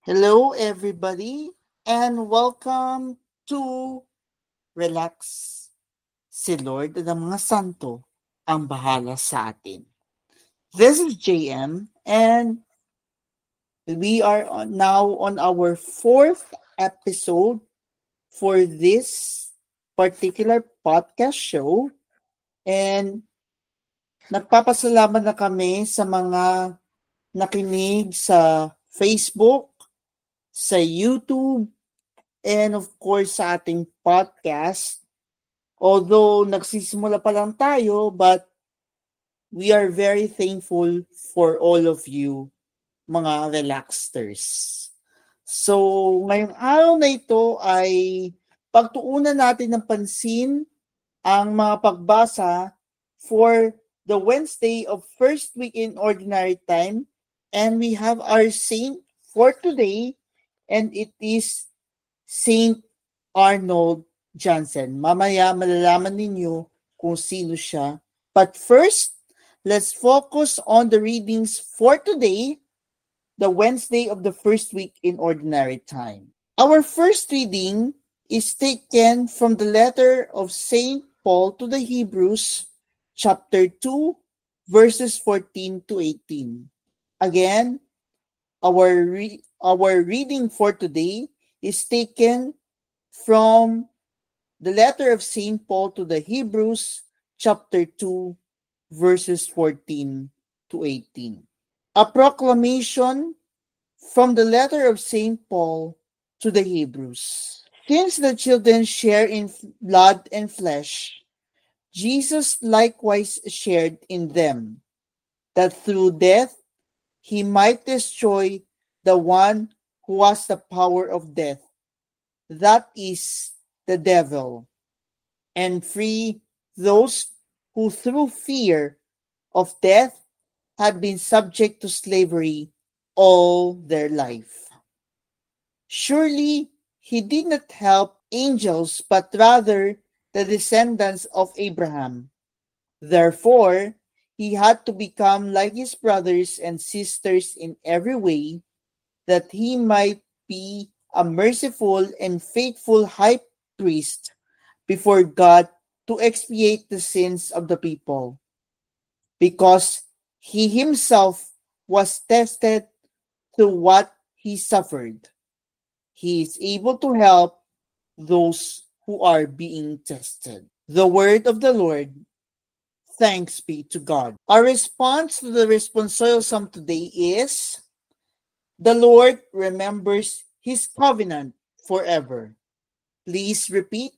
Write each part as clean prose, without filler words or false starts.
Hello, everybody, and welcome to Relax. Si Lord ng mga santo ang bahala sa atin. This is JM, and we are now on our fourth episode for this particular podcast show. And nagpapasalamat na kami sa mga nakinig sa Facebook, sa YouTube, and of course sa ating podcast. Although nagsisimula pa lang tayo, but we are very thankful for all of you, mga relaxters. So, ngayong araw na ito ay pagtuunan natin ng pansin ang mga pagbasa for the Wednesday of first week in Ordinary Time. And we have our saint for today, and it is Saint Arnold Johnson. Mamaya malalaman ninyo kung sino siya. But first, let's focus on the readings for today, the Wednesday of the first week in Ordinary Time. Our first reading is taken from the letter of Saint Paul to the Hebrews, chapter 2, verses 14 to 18. Again, our reading for today is taken from the letter of St. Paul to the Hebrews, chapter 2, verses 14 to 18. A proclamation from the letter of St. Paul to the Hebrews. Since the children share in blood and flesh, Jesus likewise shared in them, that through death he might destroy the one who has the power of death, that is, the devil, and free those who through fear of death had been subject to slavery all their life. Surely he did not help angels, but rather the descendants of Abraham. Therefore, he had to become like his brothers and sisters in every way, that he might be a merciful and faithful high priest before God to expiate the sins of the people. Because he himself was tested through what he suffered, he is able to help those who are being tested. The word of the Lord. Thanks be to God. Our response to the responsorial psalm today is, the Lord remembers his covenant forever. Please repeat,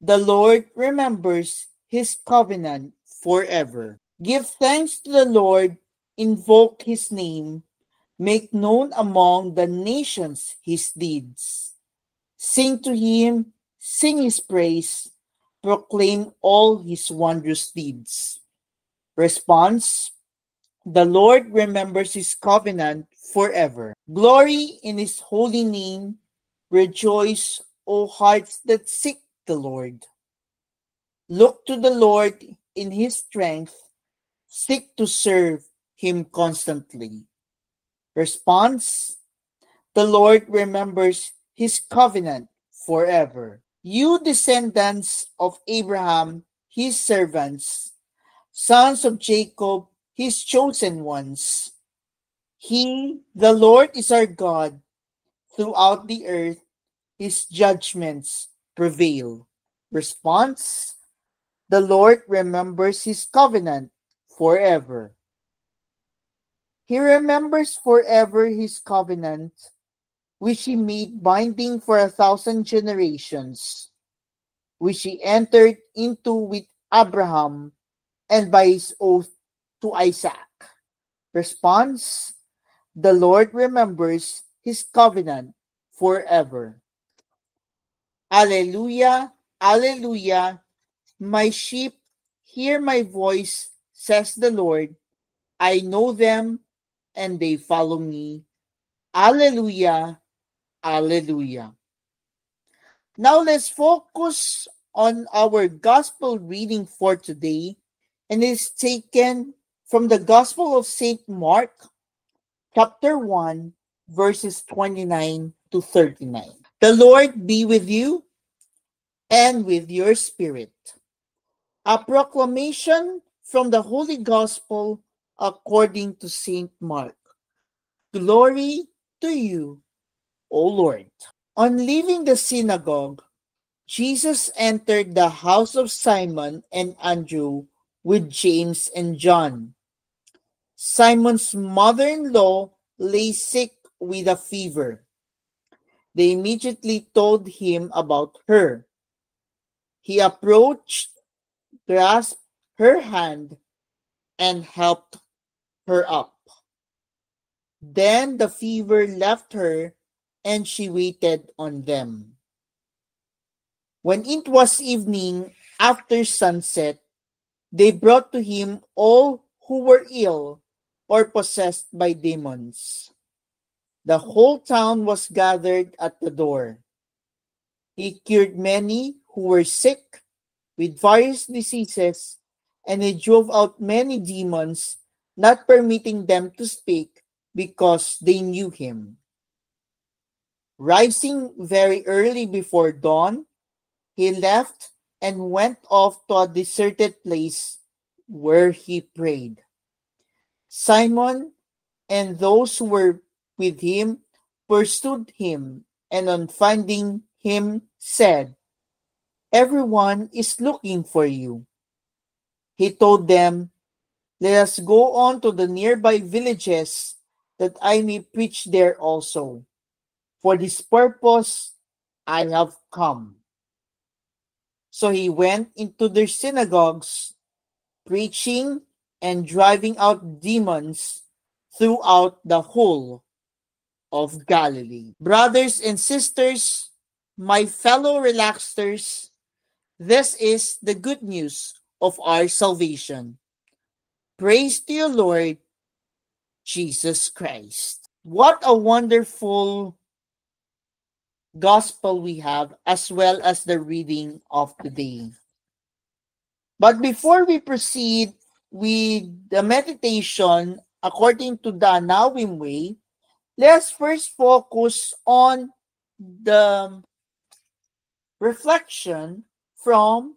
the Lord remembers his covenant forever. Give thanks to the Lord, invoke his name, make known among the nations his deeds. Sing to him, sing his praise, proclaim all his wondrous deeds. Response, the Lord remembers his covenant forever. Glory in his holy name. Rejoice, O hearts that seek the Lord. Look to the Lord in his strength. Seek to serve him constantly. Response, the Lord remembers his covenant forever. You descendants of Abraham, his servants, sons of Jacob, his chosen ones. He, the Lord, is our God. Throughout the earth, his judgments prevail. Response, the Lord remembers his covenant forever. He remembers forever his covenant, which he made binding for 1,000 generations, which he entered into with Abraham and by his oath to Isaac. Response, the Lord remembers his covenant forever. Alleluia, alleluia. My sheep hear my voice, says the Lord. I know them and they follow me. Alleluia, alleluia. Now let's focus on our gospel reading for today, and it's taken from the Gospel of St. Mark, chapter 1, verses 29 to 39. The Lord be with you and with your spirit. A proclamation from the Holy Gospel according to Saint Mark. Glory to you, O Lord. On leaving the synagogue, Jesus entered the house of Simon and Andrew with James and John. Simon's mother-in-law lay sick with a fever. They immediately told him about her. He approached, grasped her hand, and helped her up. Then the fever left her, and she waited on them. When it was evening, after sunset, they brought to him all who were ill or possessed by demons. The whole town was gathered at the door. He cured many who were sick with various diseases, and he drove out many demons, not permitting them to speak because they knew him. Rising very early before dawn, he left and went off to a deserted place where he prayed. Simon and those who were with him pursued him, and on finding him said, "Everyone is looking for you." He told them, "Let us go on to the nearby villages that I may preach there also. For this purpose I have come." So he went into their synagogues, preaching and driving out demons throughout the whole of Galilee. Brothers and sisters, my fellow relaxers, this is the good news of our salvation. Praise to you, Lord Jesus Christ. What a wonderful gospel we have, as well as the reading of today. But before we proceed with the meditation according to the Anawim way, let's first focus on the reflection from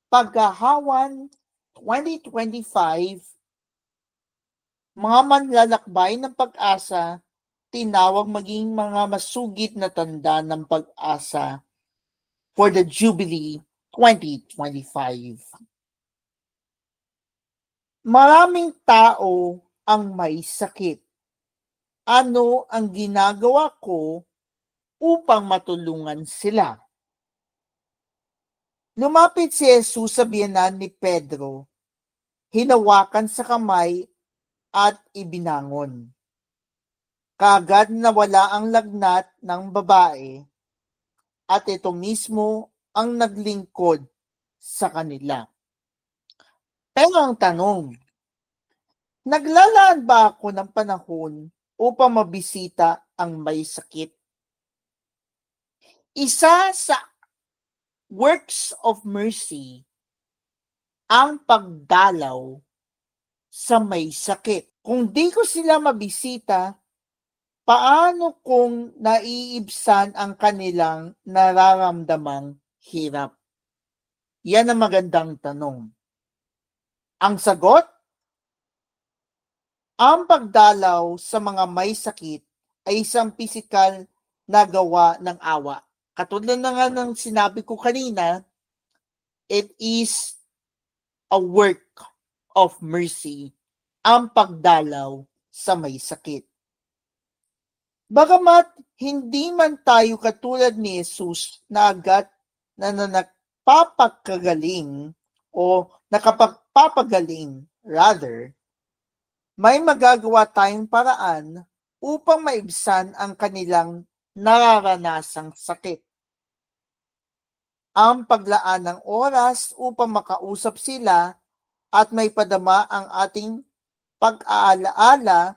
Paghahawan 2025, mga manlalakbay ng pag-asa, tinawag maging mga masugid na tanda ng pag-asa for the Jubilee 2025. Maraming tao ang may sakit. Ano ang ginagawa ko upang matulungan sila? Lumapit si Jesus sa biyenan ni Pedro, hinawakan sa kamay at ibinangon. Kaagad nawala ang lagnat ng babae at ito mismo ang naglingkod sa kanila. Pero ang tanong, naglalaan ba ako ng panahon upang mabisita ang may sakit? Isa sa works of mercy ang pagdalaw sa may sakit. Kung di ko sila mabisita, paano kung naiibsan ang kanilang nararamdamang hirap? Yan ang magandang tanong. Ang sagot, ang pagdalaw sa mga may sakit ay isang pisikal na gawa ng awa. Katulad na nga ng sinabi ko kanina, it is a work of mercy, ang pagdalaw sa may sakit. Bagamat hindi man tayo katulad ni Jesus na agad na nakapapagaling o nakapagpapagaling, rather, may magagawa tayong paraan upang maibsan ang kanilang nararanasang sakit. Ang paglaan ng oras upang makausap sila at may padama ang ating pag-aalaala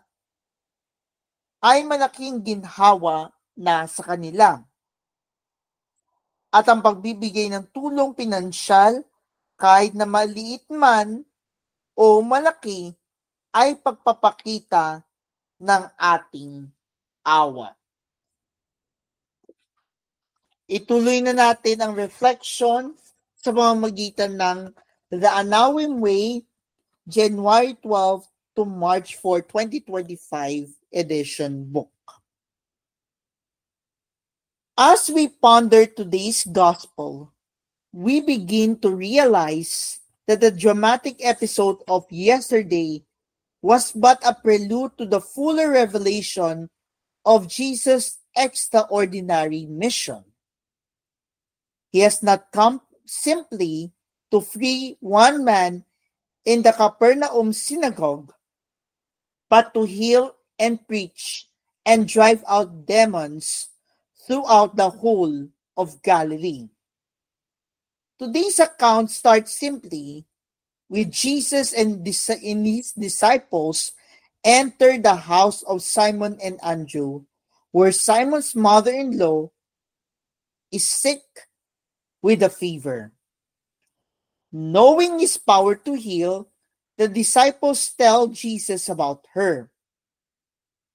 ay malaking ginhawa na sa kanila. At ang pagbibigay ng tulong pinansyal, kahit na maliit man o malaki, ay pagpapakita ng ating awa. Ituloy na natin ang reflection sa pamamagitan ng The Anawim Way, January 12 to March 4, 2025 edition book. As we ponder today's gospel, we begin to realize that the dramatic episode of yesterday was but a prelude to the fuller revelation of Jesus' extraordinary mission. He has not come simply to free one man in the Capernaum synagogue, but to heal and preach and drive out demons throughout the whole of Galilee. Today's account starts simply with Jesus and his disciples enter the house of Simon and Andrew, where Simon's mother-in-law is sick with a fever. Knowing his power to heal, the disciples tell Jesus about her.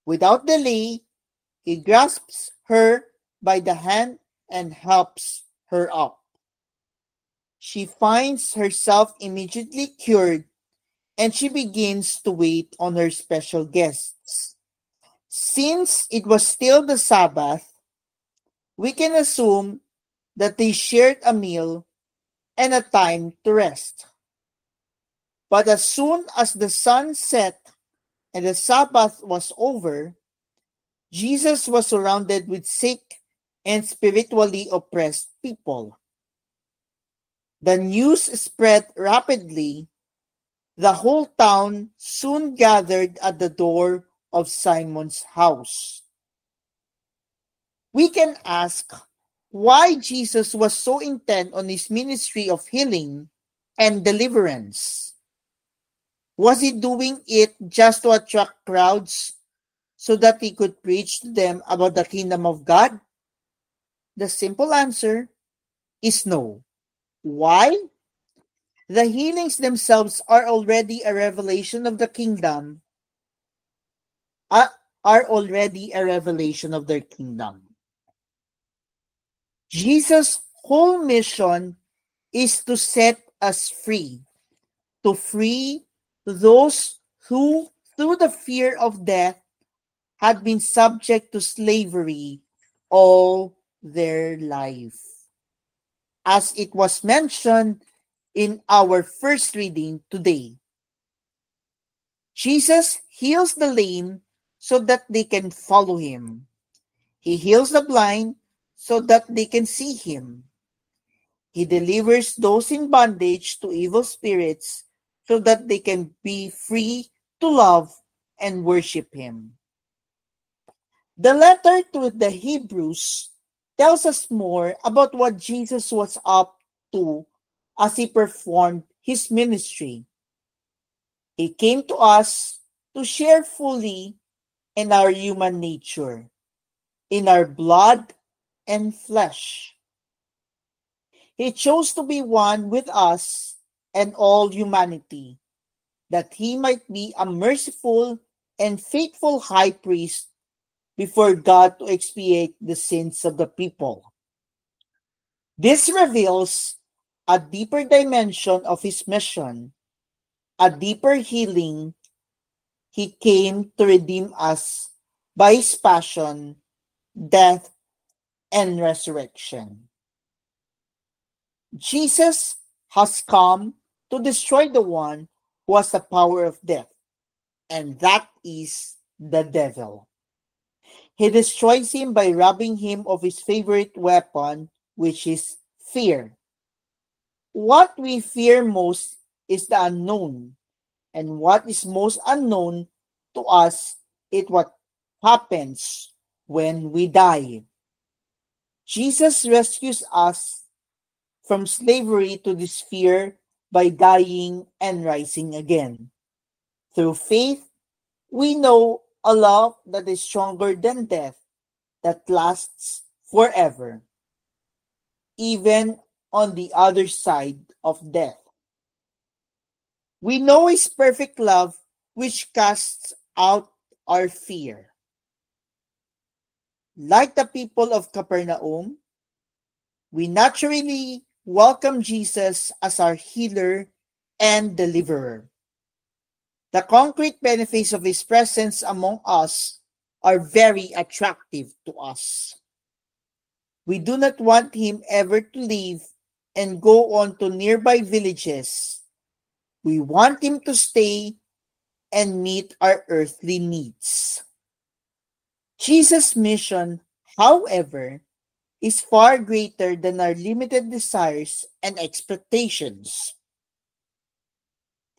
Without delay, he grasps her by the hand and helps her up. She finds herself immediately cured, and she begins to wait on her special guests. Since it was still the Sabbath, we can assume that they shared a meal and a time to rest. But as soon as the sun set and the Sabbath was over, Jesus was surrounded with sick and spiritually oppressed people. The news spread rapidly. The whole town soon gathered at the door of Simon's house. We can ask why Jesus was so intent on his ministry of healing and deliverance. Was he doing it just to attract crowds so that he could preach to them about the kingdom of God? The simple answer is no. Why? The healings themselves are already a revelation of the kingdom, Jesus' whole mission is to set us free, to free those who, through the fear of death, had been subject to slavery all their life. As it was mentioned in our first reading today, Jesus heals the lame so that they can follow him. He heals the blind so that they can see him. He delivers those in bondage to evil spirits so that they can be free to love and worship him. The letter to the Hebrews tells us more about what Jesus was up to as he performed his ministry. He came to us to share fully in our human nature, in our blood and flesh. He chose to be one with us and all humanity, that he might be a merciful and faithful high priest before God to expiate the sins of the people. This reveals a deeper dimension of his mission, a deeper healing. He came to redeem us by his passion, death, and resurrection. Jesus has come to destroy the one who has the power of death, and that is the devil. He destroys him by robbing him of his favorite weapon, which is fear. What we fear most is the unknown, and what is most unknown to us is what happens when we die. Jesus rescues us from slavery to this fear by dying and rising again. Through faith, we know a love that is stronger than death, that lasts forever, even on the other side of death. We know his perfect love, which casts out our fear. Like the people of Capernaum, we naturally welcome Jesus as our healer and deliverer. The concrete benefits of his presence among us are very attractive to us. We do not want him ever to leave and go on to nearby villages. We want him to stay and meet our earthly needs. Jesus' mission, however, is far greater than our limited desires and expectations.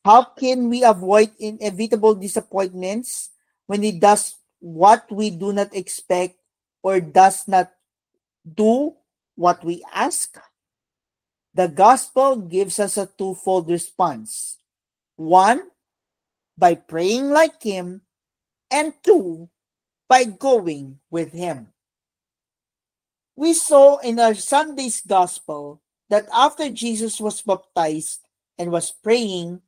How can we avoid inevitable disappointments when he does what we do not expect or does not do what we ask? The gospel gives us a twofold response. One, by praying like him, and two, by going with him. We saw in our Sunday's gospel that after Jesus was baptized and was praying,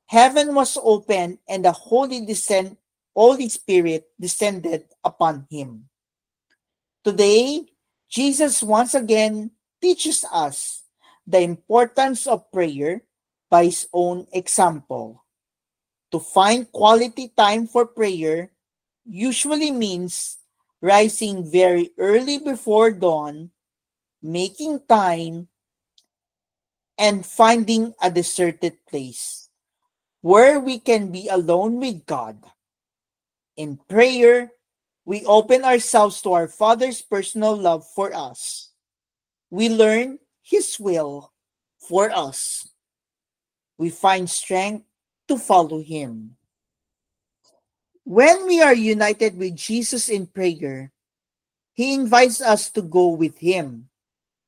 heaven was opened and the Holy Spirit descended upon him. Today, Jesus once again teaches us the importance of prayer by his own example. To find quality time for prayer usually means rising very early before dawn, making time, and finding a deserted place where we can be alone with God. In prayer, we open ourselves to our Father's personal love for us. We learn His will for us. We find strength to follow Him. When we are united with Jesus in prayer, He invites us to go with Him,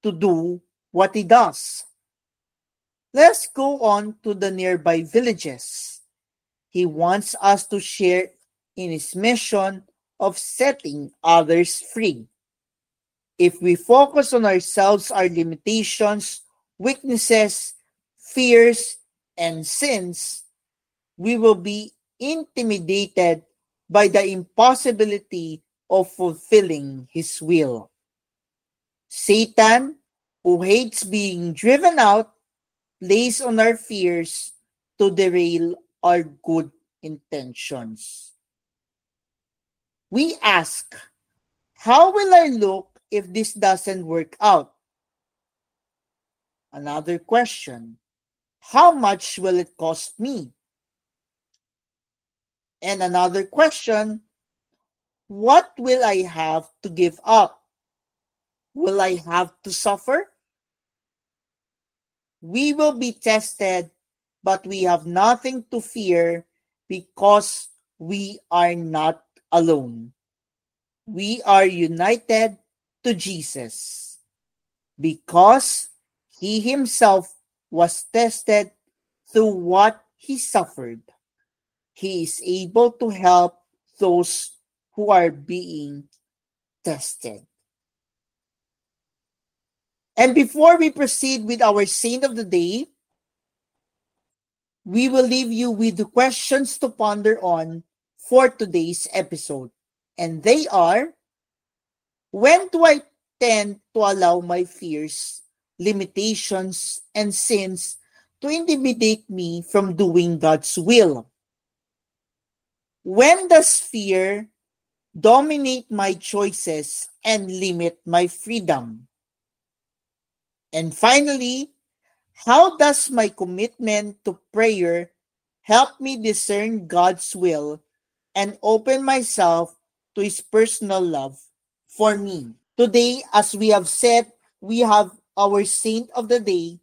to do what He does. Let's go on to the nearby villages. He wants us to share in His mission of setting others free. If we focus on ourselves, our limitations, weaknesses, fears, and sins, we will be intimidated by the impossibility of fulfilling His will. Satan, who hates being driven out, plays on our fears to derail our good intentions. We ask, how will I look if this doesn't work out? Another question, how much will it cost me? And another question, what will I have to give up? Will I have to suffer? We will be tested, but we have nothing to fear because we are not alone. We are united to Jesus because He Himself was tested through what He suffered. He is able to help those who are being tested. And before we proceed with our saint of the day, we will leave you with the questions to ponder on for today's episode. And they are, when do I tend to allow my fears, limitations, and sins to intimidate me from doing God's will? When does fear dominate my choices and limit my freedom? And finally, how does my commitment to prayer help me discern God's will and open myself to His personal love for me? Today, as we have said, we have our saint of the day,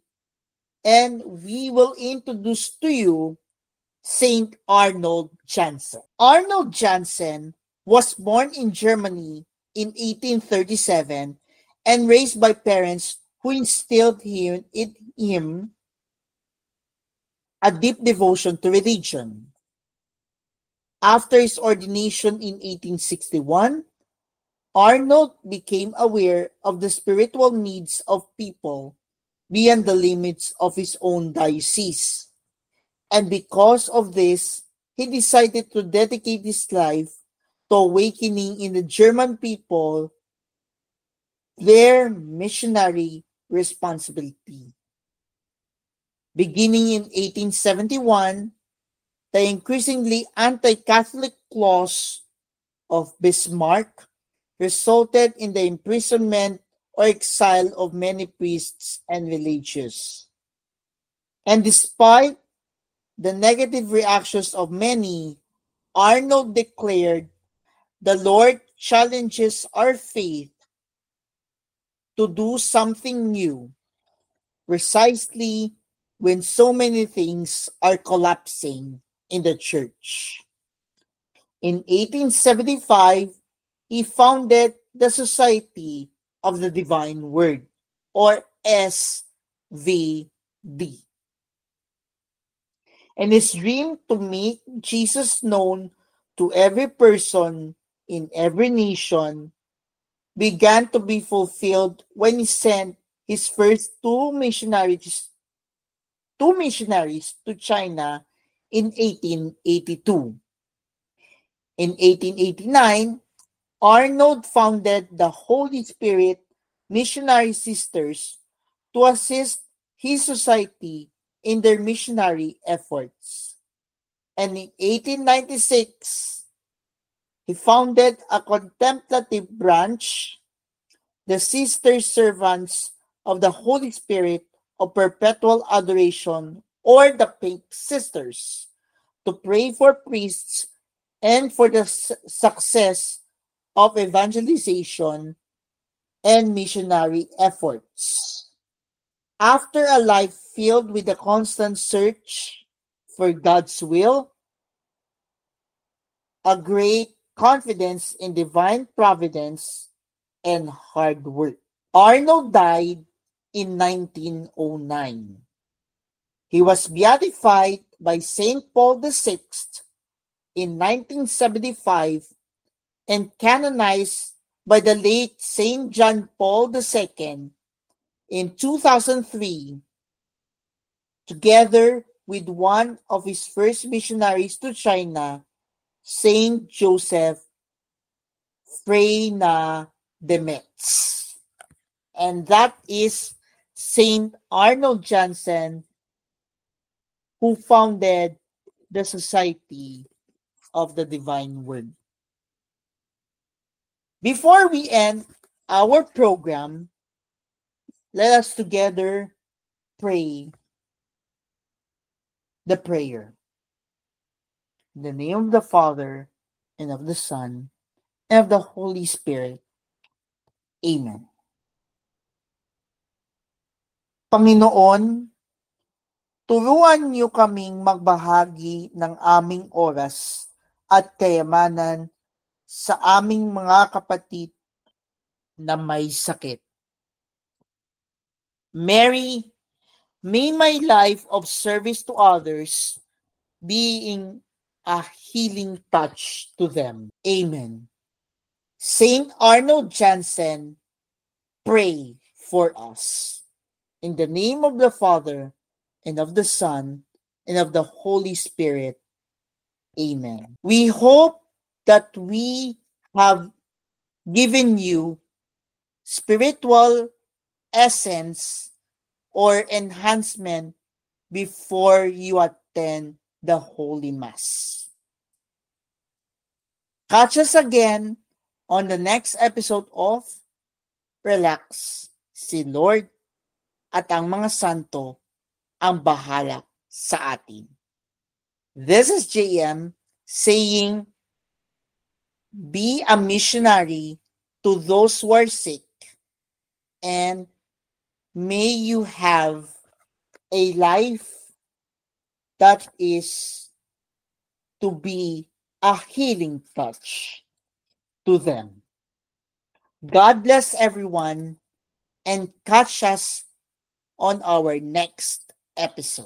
and we will introduce to you Saint Arnold Janssen. Arnold Janssen was born in Germany in 1837 and raised by parents who instilled in him a deep devotion to religion. After his ordination in 1861, Arnold became aware of the spiritual needs of people beyond the limits of his own diocese. And because of this, he decided to dedicate his life to awakening in the German people their missionary responsibility. Beginning in 1871, the increasingly anti-Catholic clause of Bismarck resulted in the imprisonment or exile of many priests and religious. And despite the negative reactions of many, Arnold declared, "The Lord challenges our faith to do something new, precisely when so many things are collapsing in the church." In 1875, he founded the Society of the Divine Word, or SVD. And his dream to make Jesus known to every person in every nation began to be fulfilled when he sent his first two missionaries to China in 1882. In 1889, Arnold founded the Holy Spirit Missionary Sisters to assist his society in their missionary efforts. And in 1896, he founded a contemplative branch, the Sister Servants of the Holy Spirit of Perpetual Adoration, or the Pink Sisters, to pray for priests and for the success of evangelization and missionary efforts. After a life filled with a constant search for God's will, a great confidence in divine providence, and hard work, Arnold died in 1909. He was beatified by St. Paul VI in 1975 and canonized by the late St. John Paul II in 2003, together with one of his first missionaries to China, Saint Joseph Freina de Metz. And that is Saint Arnold Janssen, who founded the Society of the Divine Word. Before we end our program, let us together pray the prayer. In the name of the Father, and of the Son, and of the Holy Spirit. Amen. Panginoon, turuan niyo kaming magbahagi ng aming oras at kayamanan sa aming mga kapatid na may sakit. Mary, may my life of service to others being a healing touch to them. Amen. Saint Arnold Janssen, pray for us. In the name of the Father, and of the Son, and of the Holy Spirit. Amen. We hope that we have given you spiritual essence or enhancement before you attend the Holy Mass. Catch us again on the next episode of Relax, si Lord at ang mga santo ang bahala sa atin. This is JM saying, be a missionary to those who are sick, and may you have a life that is to be a healing touch to them. God bless everyone, and catch us on our next episode.